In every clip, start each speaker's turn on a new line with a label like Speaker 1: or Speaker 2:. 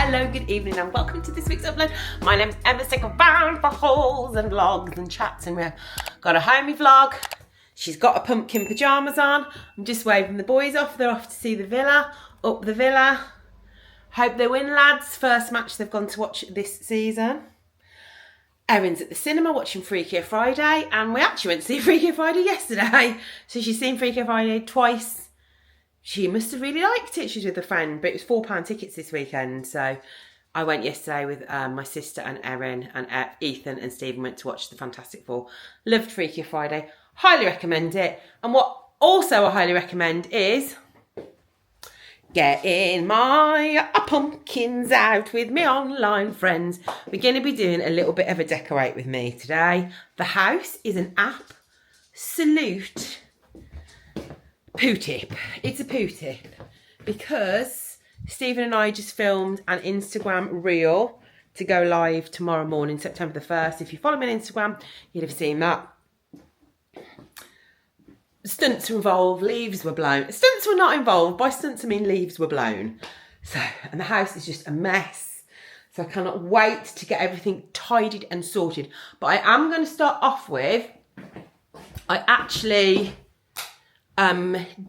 Speaker 1: Hello, good evening and welcome to this week's upload. My name's Emma, stick around for hauls and vlogs and chats, and we've got a homey vlog. She's got a pumpkin pyjamas on. I'm just waving the boys off. They're off to see the villa, up the villa. Hope they win, lads. First match they've gone to watch this season. Erin's at the cinema watching Freakier Friday, and we actually went to see Freakier Friday yesterday. So she's seen Freakier Friday twice. She must have really liked it. She's with a friend, but it was £4 tickets this weekend. So I went yesterday with my sister and Erin, and Ethan and Stephen went to watch the Fantastic Four. Loved Freakier Friday. Highly recommend it. And what also I highly recommend is getting my pumpkins out with me online friends. We're going to be doing a little bit of a decorate with me today. The house is an absolute poo tip. It's a poo tip because Stephen and I just filmed an Instagram reel to go live tomorrow morning, September the 1st. If you follow me on Instagram, you'd have seen that. Stunts were involved, leaves were blown. Stunts were not involved. By stunts I mean leaves were blown. So, and the house is just a mess. So I cannot wait to get everything tidied and sorted. But I am going to start off with, I actually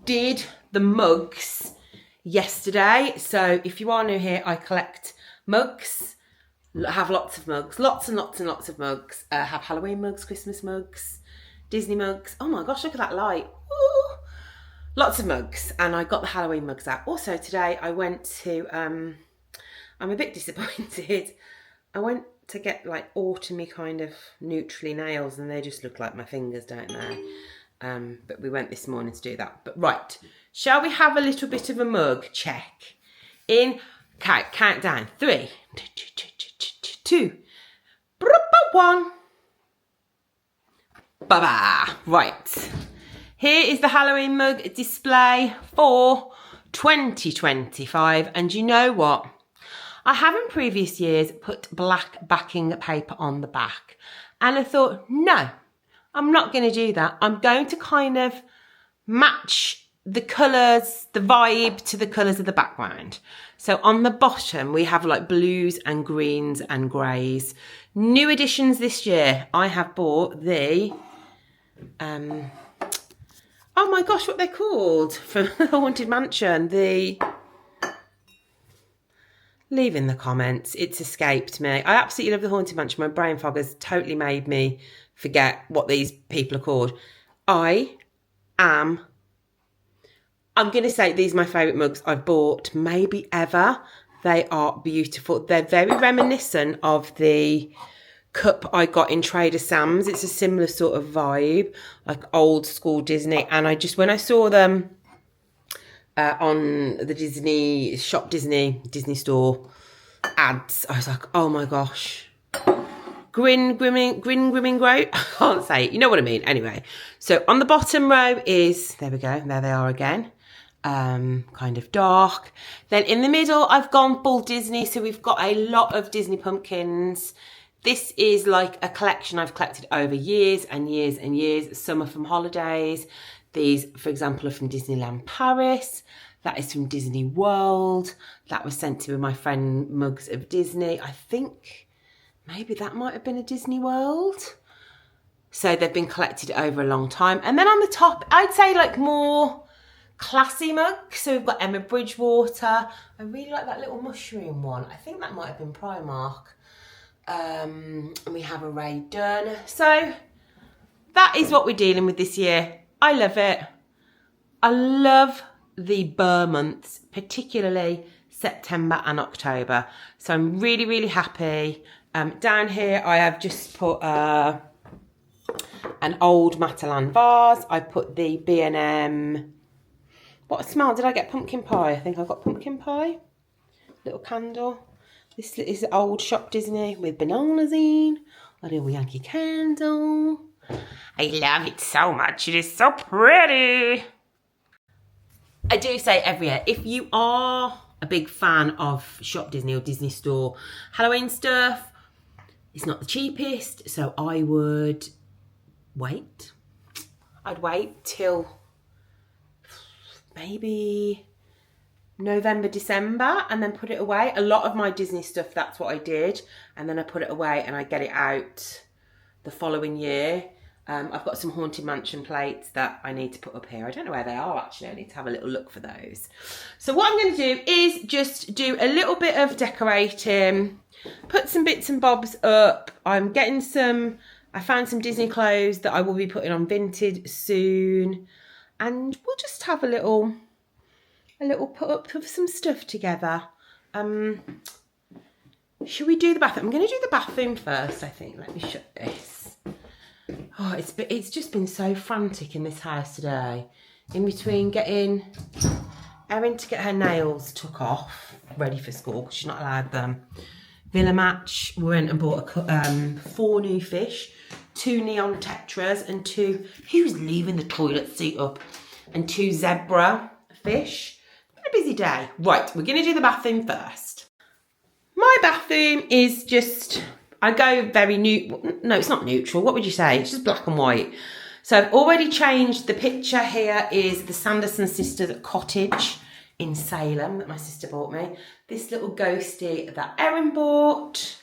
Speaker 1: did the mugs yesterday. So if you are new here, I collect mugs. I have lots of mugs, lots and lots and lots of mugs. I have Halloween mugs, Christmas mugs, Disney mugs. Oh my gosh, look at that light. Ooh. Lots of mugs, and I got the Halloween mugs out. Also today I went to, I'm a bit disappointed. I went to get like autumny kind of neutrally nails, and they just look like my fingers, don't they? But we went this morning to do that. But right, shall we have a little bit of a mug check? In, okay, count down. 3, 2, 1. Ba-ba. Right. Here is the Halloween mug display for 2025. And you know what? I have in previous years put black backing paper on the back. And I thought, no, I'm not going to do that. I'm going to kind of match the colours, the vibe to the colours of the background. So on the bottom, we have like blues and greens and greys. New additions this year. I have bought the, oh my gosh, what they're called from the Haunted Mansion. Leave in the comments. It's escaped me. I absolutely love the Haunted Mansion. My brain fog has totally made me forget what these people are called. I'm going to say these are my favourite mugs I've bought maybe ever. They are beautiful. They're very reminiscent of the cup I got in Trader Sam's. It's a similar sort of vibe, like old school Disney. And I just, when I saw them on the Disney store ads, I was like, oh my gosh. Grin, grimming, grow. I can't say it. You know what I mean. Anyway, so on the bottom row is, there we go. There they are again. Kind of dark. Then in the middle, I've gone full Disney. So we've got a lot of Disney pumpkins. This is like a collection I've collected over years and years and years. Some are from holidays. These, for example, are from Disneyland Paris. That is from Disney World. That was sent to me with my friend Mugs of Disney. I think maybe that might have been a Disney World. So they've been collected over a long time. And then on the top, I'd say like more classy mugs. So we've got Emma Bridgewater. I really like that little mushroom one. I think that might have been Primark. And we have a Ray Dunn. So that is what we're dealing with this year. I love it. I love the Burr months, particularly September and October. So I'm really, really happy. Down here, I have just put an old Matalan vase. I put the B&M. What smell did I get? Pumpkin pie. I think I got pumpkin pie. Little candle. This is old Shop Disney with bananas in. A little Yankee candle. I love it so much. It is so pretty. I do say every year, if you are a big fan of Shop Disney or Disney Store Halloween stuff, it's not the cheapest. So I would wait. I'd wait till maybe November, December, and then put it away. A lot of my Disney stuff, that's what I did. And then I put it away and I get it out the following year. I've got some Haunted Mansion plates that I need to put up here. I don't know where they are actually. I need to have a little look for those. So what I'm going to do is just do a little bit of decorating, put some bits and bobs up. I'm getting some, I found some Disney clothes that I will be putting on Vinted soon. And we'll just have a little put up of some stuff together. Should we do the bathroom? I'm going to do the bathroom first, I think. Let me shut this. Oh, it's just been so frantic in this house today. In between getting Erin to get her nails took off, ready for school, because she's not allowed them. Villa Match, we went and bought 4 new fish, 2 neon tetras, and 2, who's leaving the toilet seat up, and 2 zebra fish. Been a busy day. Right, we're going to do the bathroom first. My bathroom is just, I go very no, it's not neutral. What would you say? It's just black and white. So I've already changed. The picture here is the Sanderson Sisters cottage in Salem that my sister bought me. This little ghosty that Erin bought.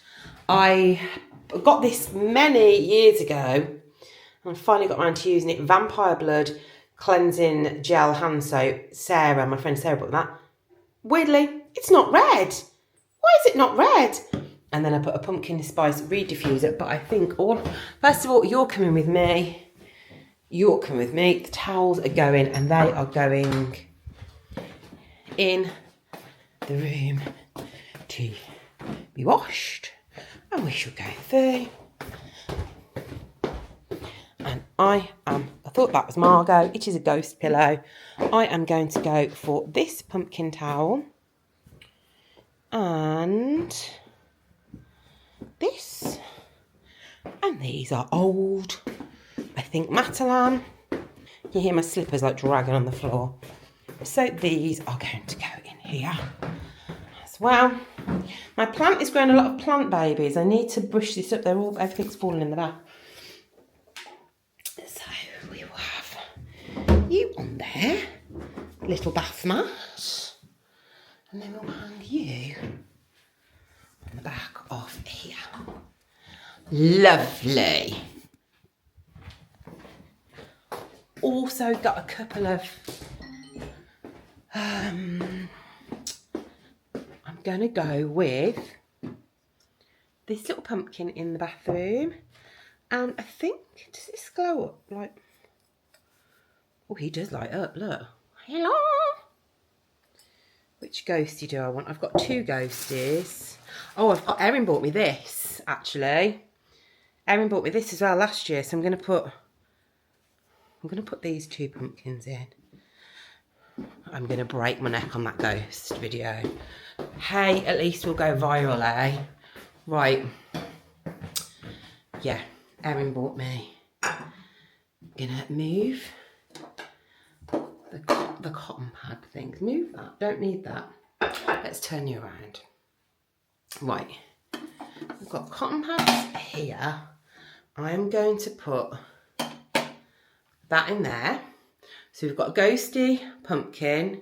Speaker 1: I got this many years ago and finally got around to using it. Vampire Blood cleansing gel hand soap. Sarah, my friend Sarah bought that. Weirdly, it's not red. Why is it not red? And then I put a pumpkin spice reed diffuser. But I think first of all, you're coming with me. You're coming with me. The towels are going and they are going in the room to be washed. And we shall go through. And I thought that was Margot. It is a ghost pillow. I am going to go for this pumpkin towel. And this. And these are old, I think, Matalan. You hear my slippers like dragging on the floor. So these are going to go in here as well. My plant is growing a lot of plant babies. I need to brush this up. Everything's falling in the bath. So we will have you on there, little bath mat. And then we'll hang you on the back of here. Lovely. Also got a couple of, I'm going to go with this little pumpkin in the bathroom. And I think, does this glow up? Like, oh, he does light up, look. Hello. Which ghostie do I want? I've got 2 ghosties. Oh, Erin bought me this, actually. Erin bought me this as well last year, so I'm going to put these 2 pumpkins in. I'm going to break my neck on that ghost video. Hey, at least we'll go viral, eh? Right. Yeah, Erin bought me. I'm going to move the cotton pad things. Move that. Don't need that. Let's turn you around. Right. We've got cotton pads here. I'm going to put that in there. So we've got a ghosty pumpkin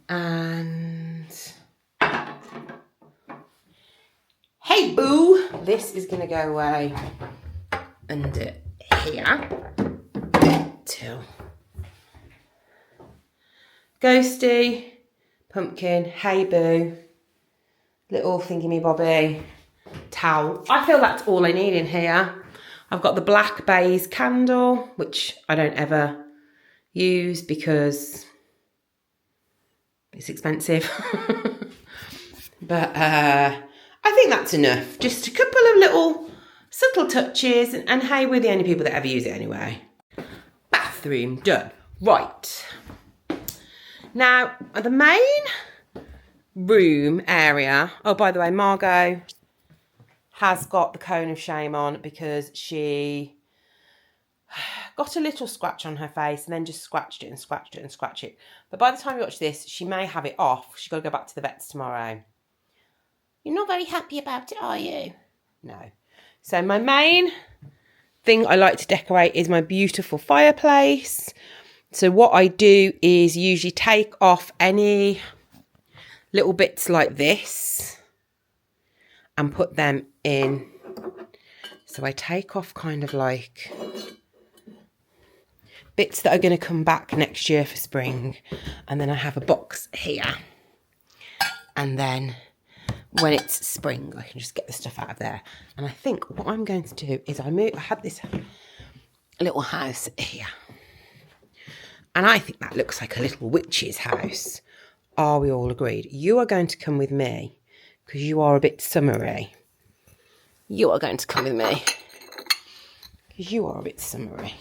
Speaker 1: and hey boo, this is going to go away under here till ghosty, pumpkin, hey boo, little thingy bobby, towel. I feel that's all I need in here. I've got the black baize candle, which I don't ever use because it's expensive. But I think that's enough. Just a couple of little subtle touches and hey, we're the only people that ever use it anyway. Bathroom done. Right. Now, the main room area, oh, by the way, Margot has got the cone of shame on because she got a little scratch on her face and then just scratched it and scratched it and scratched it. But by the time you watch this, she may have it off. She's got to go back to the vets tomorrow. You're not very happy about it, are you? No. So my main thing I like to decorate is my beautiful fireplace. So what I do is usually take off any little bits like this and put them in. So I take off kind of like bits that are going to come back next year for spring. And then I have a box here. And then when it's spring, I can just get the stuff out of there. And I think what I'm going to do is I had this little house here. And I think that looks like a little witch's house. Are we all agreed? You are going to come with me because you are a bit summery. You are going to come with me because you are a bit summery.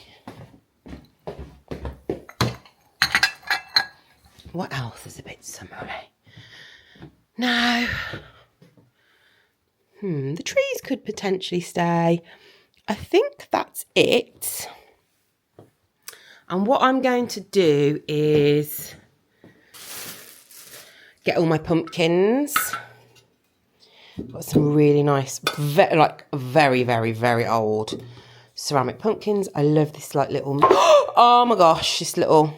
Speaker 1: What else is a bit summery? No. The trees could potentially stay. I think that's it. And what I'm going to do is get all my pumpkins. Got some really nice, very, very, very old ceramic pumpkins. I love this like little, oh my gosh, this little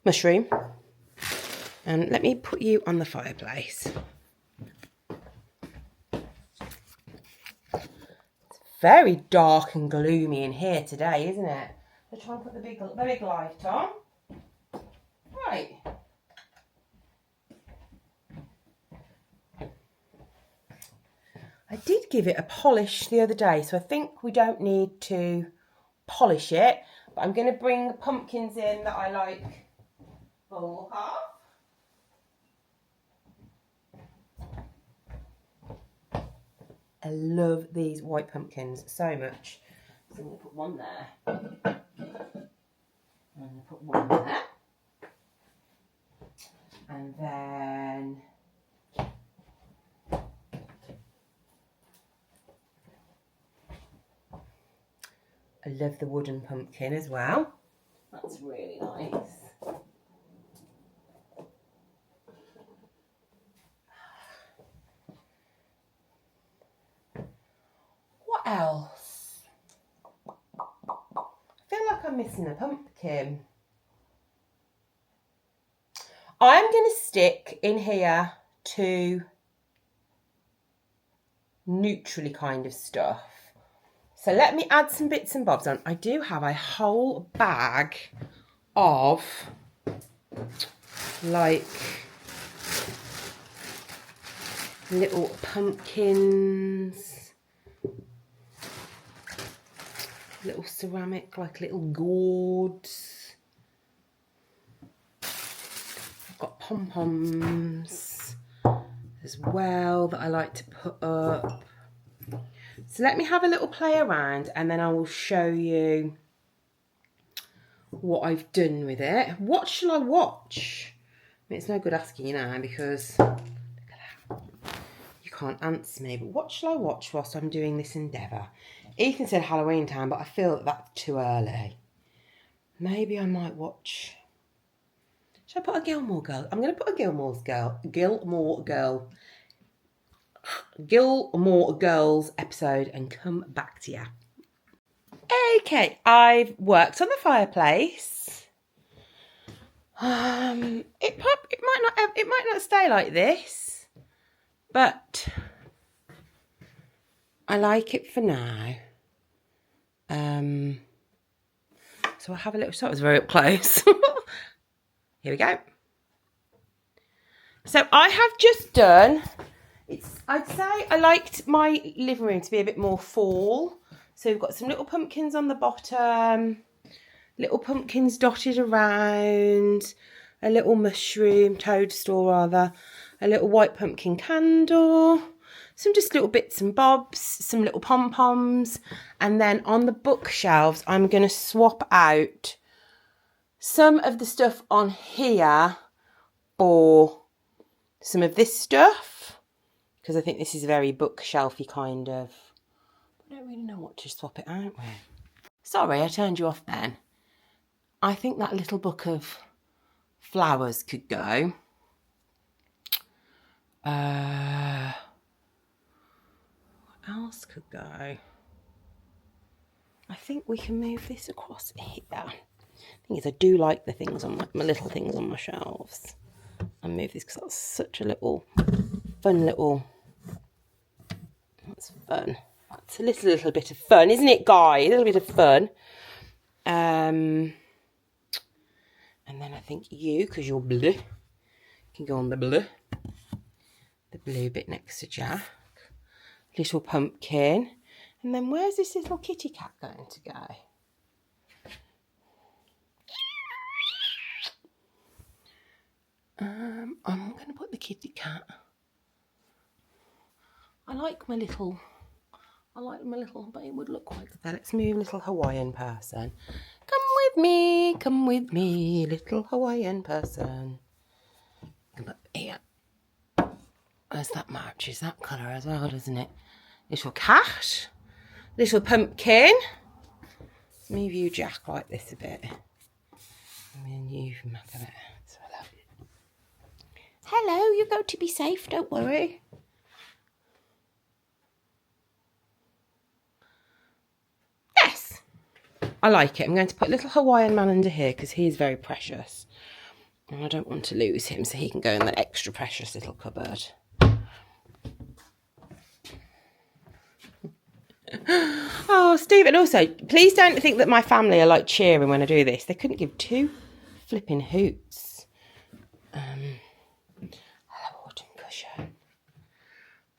Speaker 1: mushroom. And let me put you on the fireplace. It's very dark and gloomy in here today, isn't it? Let's try and put the big light on. Right. I did give it a polish the other day, so I think we don't need to polish it. But I'm going to bring the pumpkins in that I like for a look at. I love these white pumpkins so much. So I'm going to put one there. I'm going to put one there. And then I love the wooden pumpkin as well. That's really nice. What else? I feel like I'm missing a pumpkin. I'm going to stick in here to neutrally kind of stuff. So let me add some bits and bobs on. I do have a whole bag of like little pumpkins, little ceramic, like little gourds. I've got pom-poms as well that I like to put up. So let me have a little play around and then I will show you what I've done with it. What shall I watch? I mean, it's no good asking you now because look at that. You can't answer me. But what shall I watch whilst I'm doing this endeavour? Ethan said Halloween time, but I feel that that's too early. Maybe I might watch... Should I put a Gilmore Girl? I'm going to put a Gilmore Girls episode and come back to you. Okay, I've worked on the fireplace. It might not stay like this, but I like it for now. So I'll have a little. So it was very up close. Here we go. So I have just done. I'd say I liked my living room to be a bit more fall. So we've got some little pumpkins on the bottom, little pumpkins dotted around, a little mushroom, toadstool rather, a little white pumpkin candle, some just little bits and bobs, some little pom-poms. And then on the bookshelves, I'm going to swap out some of the stuff on here for some of this stuff, because I think this is very bookshelfy kind of. I don't really know what to swap it out with. Sorry, I turned you off then. I think that little book of flowers could go. What else could go? I think we can move this across here. The thing is, I do like the things on my little things on my shelves. I'll move this because that's such a little, fun little, that's fun. That's a little bit of fun, isn't it, guys? A little bit of fun. And then I think you, because you're blue, can go on the blue bit next to Jack. Little pumpkin. And then where's this little kitty cat going to go? I'm going to put the kitty cat. I like my little, but it would look quite good there. Let's move little Hawaiian person. Come with me, little Hawaiian person. Come up here. As that matches that colour as well, doesn't it? Little cat, little pumpkin. Let's move you, Jack, like this a bit. And then you can make it. So hello, you're going to be safe, don't worry. Yes, I like it. I'm going to put little Hawaiian man under here because he is very precious. And I don't want to lose him, so he can go in that extra precious little cupboard. Oh, Steve, and also, please don't think that my family are like cheering when I do this. They couldn't give two flipping hoots. Hello, autumn cushion.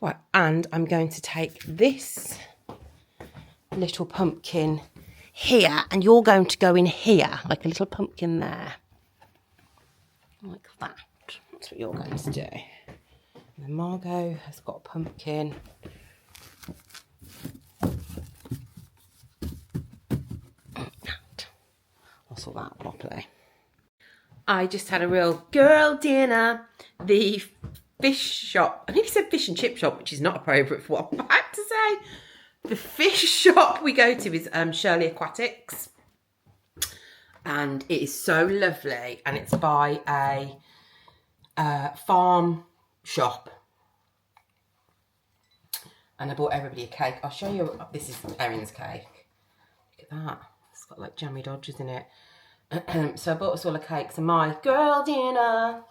Speaker 1: Right, and I'm going to take this little pumpkin here, and you're going to go in here, like a little pumpkin there. Like that. That's what you're going to do. And then Margot has got a pumpkin. I'll sort that properly. I just had a real girl dinner. The fish shop, I nearly said fish and chip shop, which is not appropriate for what I'm about to say. The fish shop we go to is Shirley Aquatics. And it is so lovely. And it's by a farm shop. And I bought everybody a cake. I'll show you. This is Erin's cake. Look at that. It's got like jammy dodgers in it. So I bought us all a cake. So my girl dinner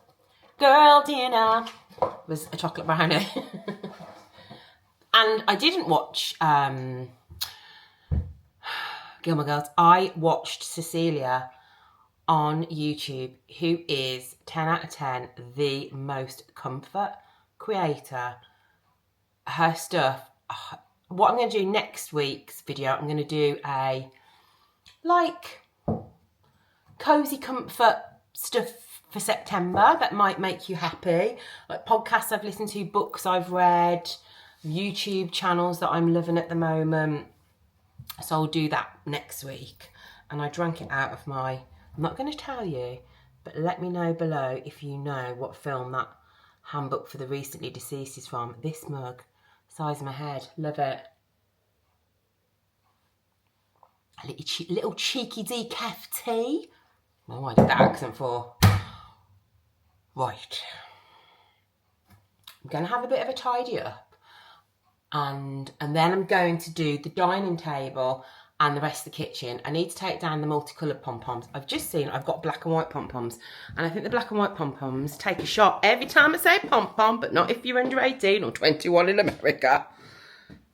Speaker 1: was a chocolate brownie. And I didn't watch Gilmore Girls. I watched Cecilia on YouTube, who is 10 out of 10 the most comfort creator. Her stuff, what I'm going to do next week's video, I'm going to do a like cozy comfort stuff for September that might make you happy, like podcasts I've listened to, books I've read, YouTube channels that I'm loving at the moment. So I'll do that next week. And I drank it out of my, I'm not going to tell you, but let me know below if you know what film that handbook for the recently deceased is from. This mug, size of my head, love it. A little cheeky decaf tea. Oh, I did that accent for. Right. I'm going to have a bit of a tidy up. And then I'm going to do the dining table and the rest of the kitchen. I need to take down the multicoloured pom-poms. I've just seen I've got black and white pom-poms. And I think the black and white pom-poms take a shot every time I say pom-pom, but not if you're under 18 or 21 in America.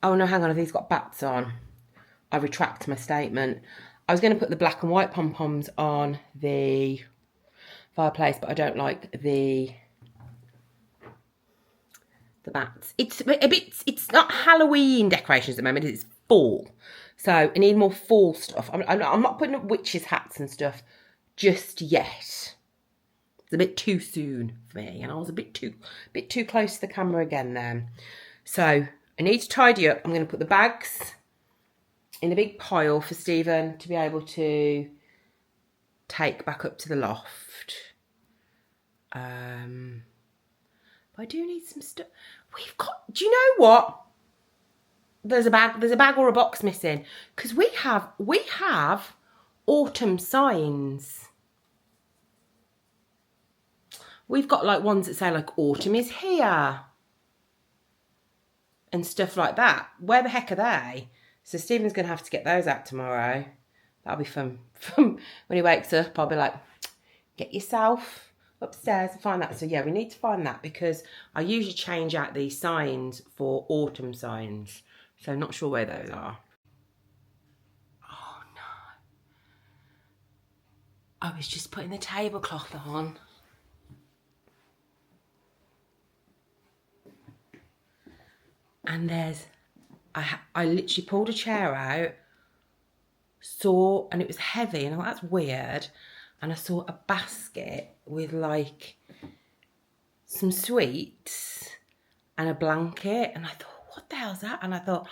Speaker 1: Oh no, hang on, have these got bats on? I retract my statement. I was going to put the black and white pom-poms on the fireplace, but I don't like the bats. It's a bit, it's not Halloween decorations at the moment, it's fall. So I need more fall stuff. I'm not putting up witches' hats and stuff just yet. It's a bit too soon for me, and I was a bit too close to the camera again then. So I need to tidy up. I'm going to put the bags in a big pile for Stephen to be able to take back up to the loft. But I do need some stuff. We've got, do you know what? There's a bag or a box missing. Because we have autumn signs. We've got like ones that say like autumn is here. And stuff like that. Where the heck are they? So Stephen's going to have to get those out tomorrow. That'll be fun. When he wakes up, I'll be like, get yourself upstairs and find that. So yeah, we need to find that because I usually change out these signs for autumn signs. So not sure where those are. Oh no. I was just putting the tablecloth on. And there's, I literally pulled a chair out, saw, and it was heavy, and I thought, that's weird. And I saw a basket with like some sweets and a blanket, and I thought, what the hell's that? And I thought,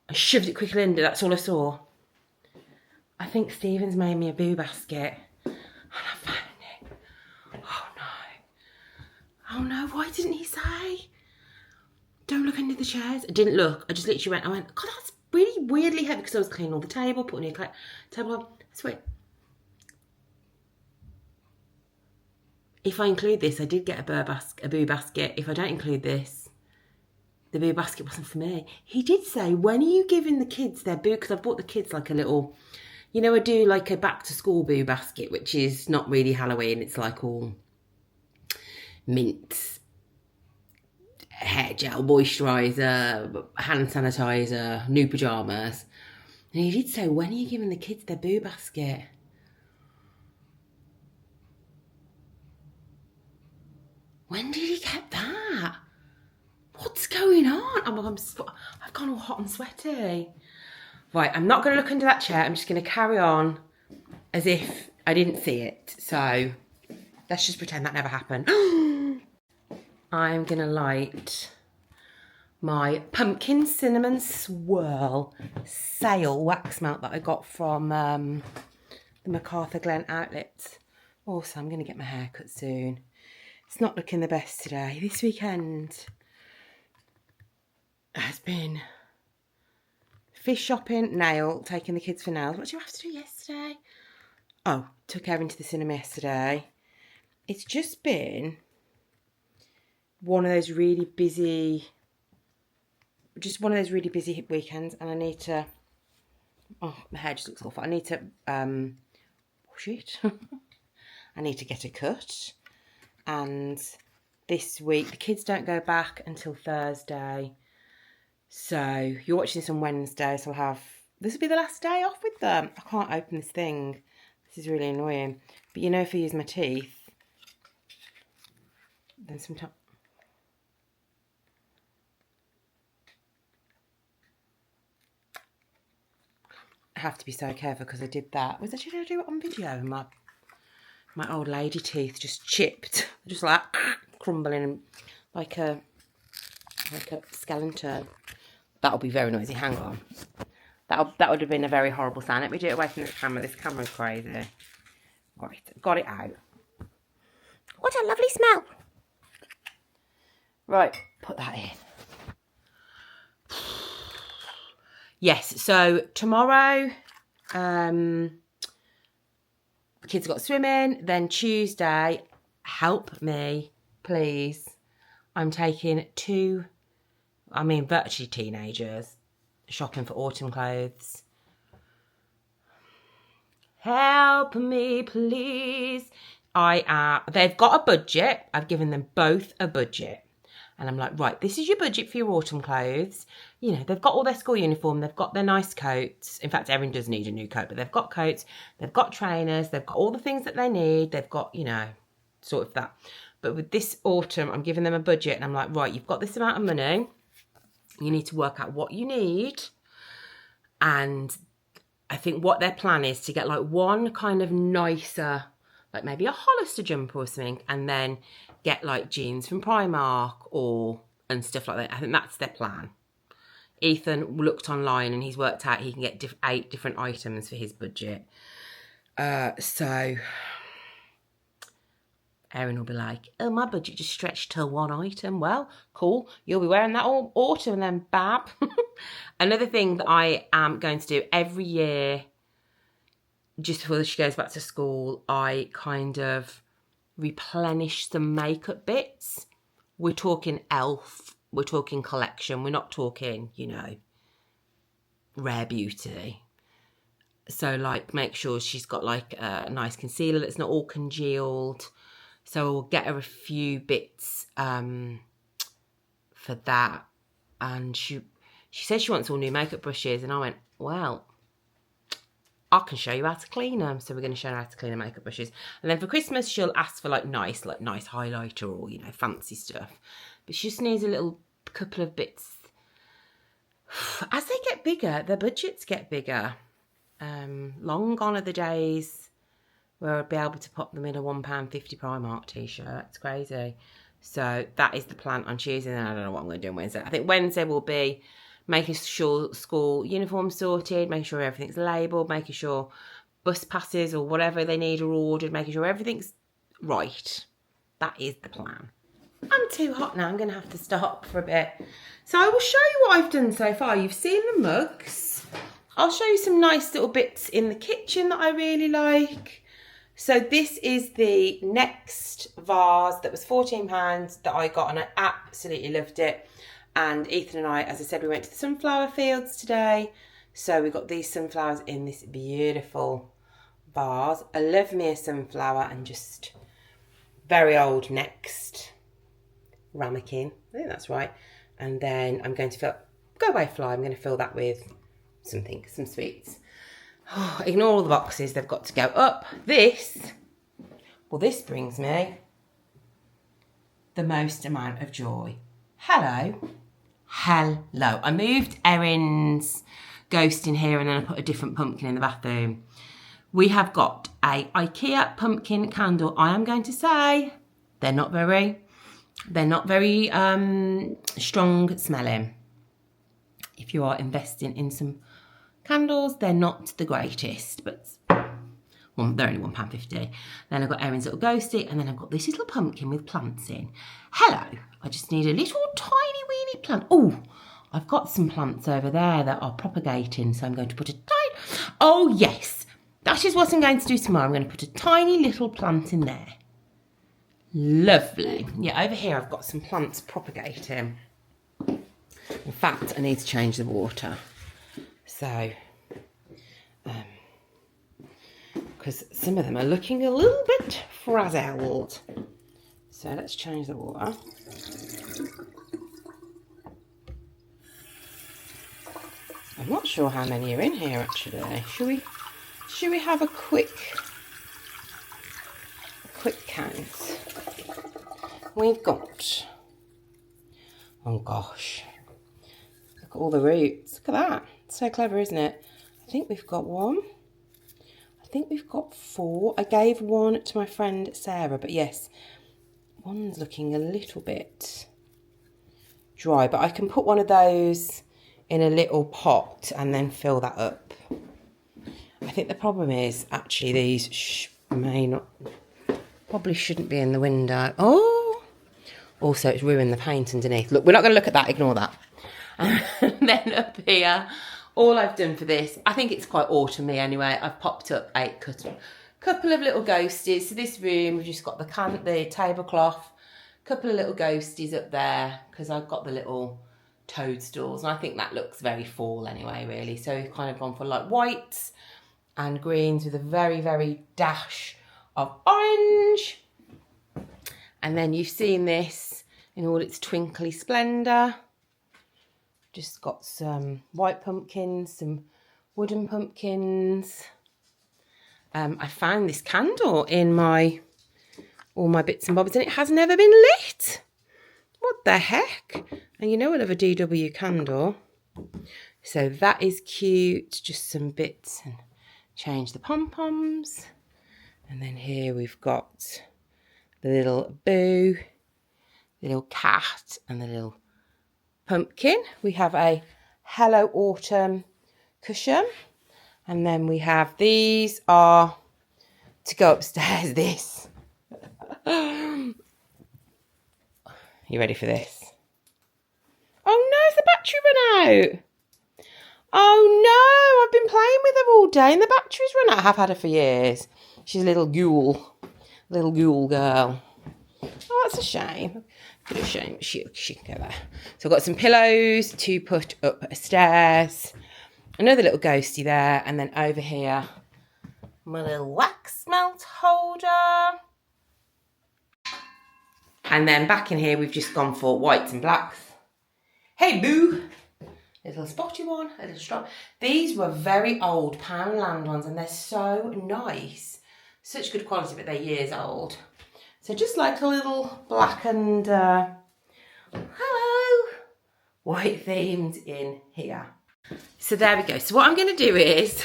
Speaker 1: I shoved it quickly in, that's all I saw. I think Stephen's made me a boo basket, and I found it. Oh no. Oh no, why didn't he say? Don't look under the chairs. I didn't look. I just literally went, God, that's really weirdly heavy, because I was cleaning all the table, putting the table on. Sweet. If I include this, I did get a boo basket. If I don't include this, the boo basket wasn't for me. He did say, when are you giving the kids their boo? Because I bought the kids like a little, you know, I do like a back to school boo basket, which is not really Halloween. It's like all mints, hair gel, moisturiser, hand sanitizer, new pyjamas. And he did say, when are you giving the kids their boo basket? When did he get that? What's going on? I've gone all hot and sweaty. Right, I'm not going to look under that chair. I'm just going to carry on as if I didn't see it. So let's just pretend that never happened. I'm going to light my pumpkin cinnamon swirl sale wax melt that I got from the MacArthur Glen outlets. Also, I'm going to get my hair cut soon. It's not looking the best today. This weekend has been fish shopping, taking the kids for nails. What did you have to do yesterday? Oh, took Erin to the cinema yesterday. It's just been one of those really busy weekends, and I need to, oh, my hair just looks awful. I need to wash it. I need to get a cut. And this week, the kids don't go back until Thursday. So you're watching this on Wednesday, so this will be the last day off with them. I can't open this thing. This is really annoying. But you know, if I use my teeth, then sometimes... I have to be so careful because I did that. Did I do it on video? And my old lady teeth just chipped, just like crumbling like a skeleton. That'll be very noisy. Hang on. That would have been a very horrible sound. Let me do it away from this camera. This camera's crazy. Right, got it out. What a lovely smell. Right, put that in. Yes, so tomorrow, the kids got swimming. Then Tuesday, help me, please. I'm taking virtually teenagers shopping for autumn clothes. Help me, please. They've got a budget. I've given them both a budget. And I'm like, right, this is your budget for your autumn clothes. You know, they've got all their school uniform. They've got their nice coats. In fact, Erin does need a new coat, but they've got coats. They've got trainers. They've got all the things that they need. They've got, you know, sort of that. But with this autumn, I'm giving them a budget. And I'm like, right, you've got this amount of money. You need to work out what you need. And I think what their plan is to get like one kind of nicer, like maybe a Hollister jumper or something, and then get like jeans from Primark and stuff like that. I think that's their plan. Ethan looked online and he's worked out he can get 8 different items for his budget. So Erin will be like, oh, my budget just stretched to one item. Well, cool. You'll be wearing that all autumn then, bab. Another thing that I am going to do every year, just before she goes back to school, I kind of replenish some makeup bits. We're talking e.l.f. We're talking collection. We're not talking, you know, Rare Beauty. So like make sure she's got like a nice concealer that's not all congealed. So we'll get her a few bits for that. And she says she wants all new makeup brushes, and I went, well, I can show you how to clean them. So we're going to show her how to clean her makeup brushes. And then for Christmas, she'll ask for like nice highlighter or, you know, fancy stuff. But she just needs a little couple of bits. As they get bigger, their budgets get bigger. Long gone are the days where I'd be able to pop them in a £1.50 Primark t-shirt. It's crazy. So that is the plan on Tuesday. And I don't know what I'm going to do on Wednesday. I think Wednesday will be making sure school uniform's sorted, making sure everything's labelled, making sure bus passes or whatever they need are ordered, making sure everything's right. That is the plan. I'm too hot now. I'm going to have to stop for a bit. So I will show you what I've done so far. You've seen the mugs. I'll show you some nice little bits in the kitchen that I really like. So this is the Next vase that was £14 that I got, and I absolutely loved it. And Ethan and I, as I said, we went to the sunflower fields today. So we got these sunflowers in this beautiful vase. I love me a sunflower, and just very old Next ramekin. I think that's right. And then I'm going to fill, go away fly, I'm going to fill that with something, some sweets. Oh, ignore all the boxes, they've got to go up. This brings me the most amount of joy. Hello. I moved Erin's ghost in here, and then I put a different pumpkin in the bathroom. We have got a IKEA pumpkin candle. I am going to say they're not very strong smelling. If you are investing in some candles, they're not the greatest, but well, they're only £1.50. Then I've got Erin's little ghosty, and then I've got this little pumpkin with plants in. Hello, I just need a little tiny weeny plant. Oh, I've got some plants over there that are propagating, so I'm going to put a tiny, oh yes, that is what I'm going to do tomorrow. I'm going to put a tiny little plant in there. Lovely. Yeah, over here I've got some plants propagating. In fact, I need to change the water. So, because some of them are looking a little bit frazzled. So let's change the water. I'm not sure how many are in here actually. Should we have a quick count? We've got, oh gosh, look at all the roots. Look at that. So clever, isn't it? I think we've got one. I think we've got 4. I gave one to my friend Sarah, but yes, one's looking a little bit dry, but I can put one of those in a little pot and then fill that up. I think the problem is actually these probably shouldn't be in the window. Oh, also it's ruined the paint underneath. Look, we're not going to look at that, ignore that. And then up here, all I've done for this, I think it's quite autumny anyway, I've popped up a couple of little ghosties. So this room, we've just got the tablecloth, couple of little ghosties up there, because I've got the little toadstools, and I think that looks very fall anyway, really. So we've kind of gone for like whites and greens with a very, very dash of orange. And then you've seen this in all its twinkly splendour. Just got some white pumpkins, some wooden pumpkins. I found this candle in all my bits and bobs, and it has never been lit. What the heck? And you know I love a DW candle. So that is cute. Just some bits, and change the pom-poms. And then here we've got the little boo, the little cat, and the little pumpkin. We have a Hello Autumn cushion. And then we have, these are to go upstairs, this. You ready for this? Oh no, has the battery run out? Oh no, I've been playing with her all day and the battery's run out. I have had her for years. She's a little ghoul girl. Oh, that's a shame. Good shame. She can go there. So I've got some pillows to put upstairs. Another little ghosty there. And then over here, my little wax melt holder. And then back in here, we've just gone for whites and blacks. Hey, boo! A little spotty one, a little strong. These were very old Poundland ones, and they're so nice. Such good quality, but they're years old. So just like a little black and, hello, white themed in here. So there we go. So what I'm going to do is,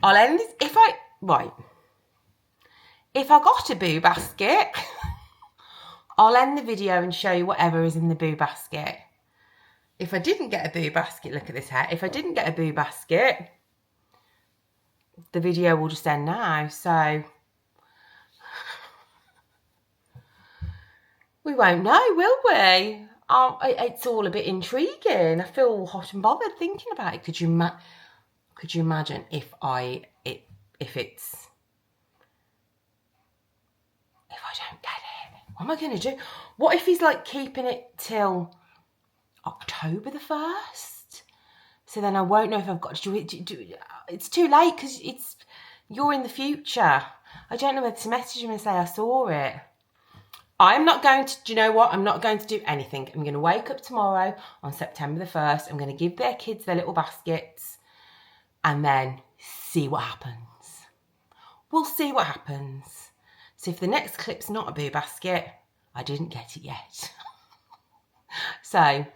Speaker 1: I'll end this, if I got a boo basket, I'll end the video and show you whatever is in the boo basket. If I didn't get a boo basket, look at this hair. If I didn't get a boo basket, the video will just end now. So we won't know, will we? It's all a bit intriguing. I feel hot and bothered thinking about it. Could you imagine if I don't get it? What am I going to do? What if he's like keeping it till October the 1st? So then I won't know if I've got to do it. It's too late because you're in the future. I don't know whether to message him and say I saw it. I'm not going to, do you know what? I'm not going to do anything. I'm going to wake up tomorrow on September the 1st. I'm going to give their kids their little baskets and then see what happens. We'll see what happens. So if the next clip's not a boo basket, I didn't get it yet. So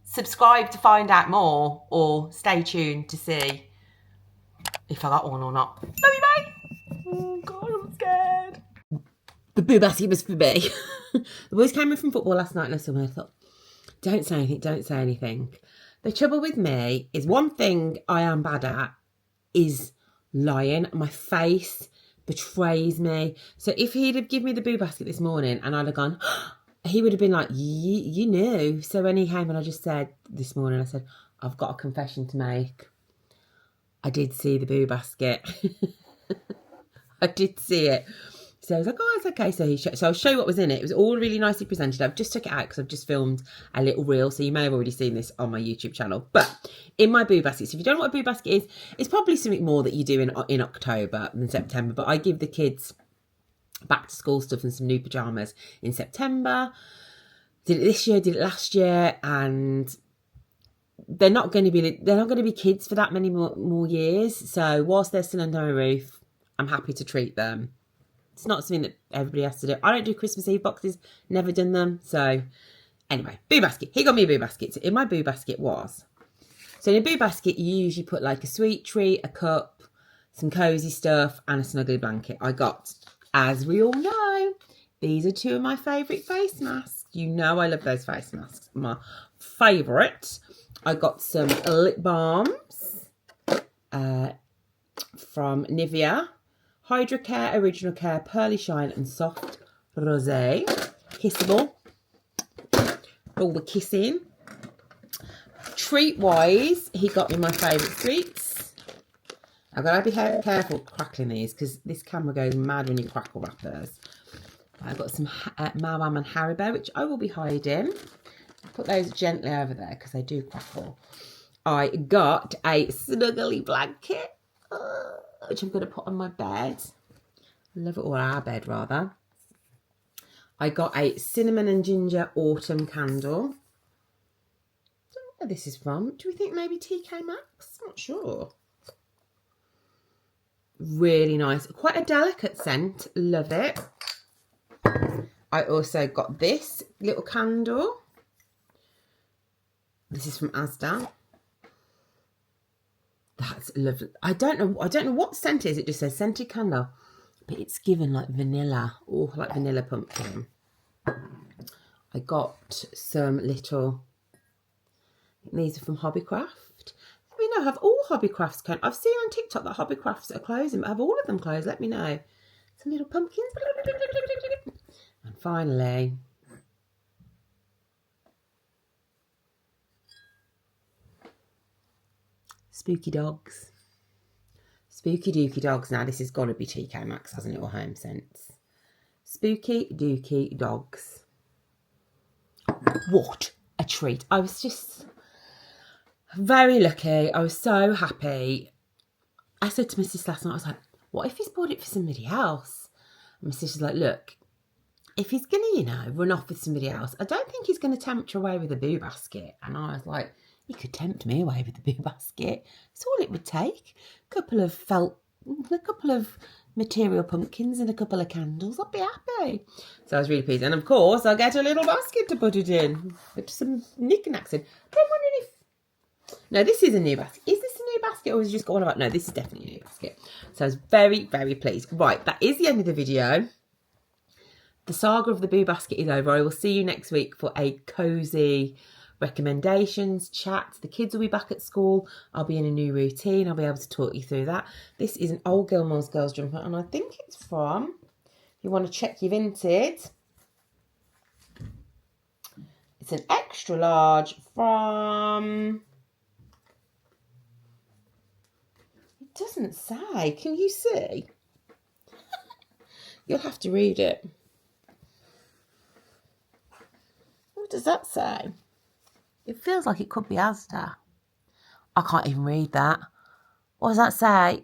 Speaker 1: subscribe to find out more, or stay tuned to see if I got one or not. Love you, bye. Oh God, I'm scared. The boo basket was for me. The boys came in from football last night and I thought, don't say anything. The trouble with me is, one thing I am bad at is lying. My face betrays me. So if he'd have given me the boo basket this morning and I'd have gone, he would have been like, you knew. So when he came and I just said this morning, I said, I've got a confession to make. I did see the boo basket. I did see it. So I was like, oh, it's okay. So I'll show you what was in it. It was all really nicely presented. I've just took it out because I've just filmed a little reel. So you may have already seen this on my YouTube channel. But in my boo basket, so if you don't know what a boo basket is, it's probably something more that you do in October than September. But I give the kids back to school stuff and some new pyjamas in September. Did it this year, did it last year. And they're not going to be kids for that many more years. So whilst they're still under my roof, I'm happy to treat them. It's not something that everybody has to do. I don't do Christmas Eve boxes, never done them. So anyway, boo basket. He got me a boo basket. So in my boo basket was, so in a boo basket, you usually put like a sweet treat, a cup, some cozy stuff and a snuggly blanket. I got, as we all know, these are two of my favourite face masks. You know I love those face masks. My favourite. I got some lip balms from Nivea. Hydra Care, Original Care, Pearly Shine and Soft Rosé. Kissable. All the kissing. Treat-wise, he got me my favourite sweets. I've got to be careful crackling these because this camera goes mad when you crackle wrappers. I've got some Mawam and Haribo, which I will be hiding. Put those gently over there because they do crackle. I got a snuggly blanket, which I'm going to put on my bed. I love it, or our bed rather. I got a cinnamon and ginger autumn candle. I don't know where this is from. Do we think maybe TK Maxx? Not sure. Really nice. Quite a delicate scent. Love it. I also got this little candle. This is from Asda. That's lovely. I don't know what scent it is. It just says scented candle, but it's given like vanilla. Oh, like vanilla pumpkin. I got some little, these are from Hobbycraft. Let me know, have all Hobbycrafts closed? I've seen on TikTok that Hobbycrafts are closing, but have all of them closed? Let me know. Some little pumpkins. And finally, Spooky Dogs. Spooky Dooky Dogs. Now this has got to be TK Maxx, hasn't it, or Home Sense? Spooky Dooky Dogs. What a treat. I was just, Very lucky. I was so happy. I said to my sister last night, I was like, what if he's bought it for somebody else? And my sister's like, look, if he's going to, you know, run off with somebody else, I don't think he's going to tempt you away with a boo basket. And I was like, he could tempt me away with the boo basket. It's all it would take. A couple of material pumpkins and a couple of candles. I'd be happy. So I was really pleased. And of course, I'll get a little basket to put it in. Put some knickknacks in. I'm wondering if... No, this is a new basket. Is this a new basket or has it just got one about? No, this is definitely a new basket. So I was very, very pleased. Right, that is the end of the video. The saga of the boo basket is over. I will see you next week for a cosy recommendations chat. The kids will be back at school. I'll be in a new routine. I'll be able to talk you through that. This is an old Gilmore's Girls jumper, and I think it's from, if you want to check your vintage, it's an extra large from, it doesn't say. Can you see? You'll have to read it. What does that say? It feels like it could be Asda. I can't even read that. What does that say?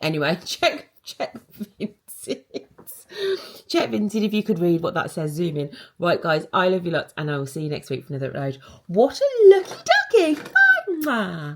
Speaker 1: Anyway, check Vinted. Check Vinted if you could read what that says. Zoom in. Right, guys, I love you lots, and I will see you next week for another upload. What a lucky ducky. Bye.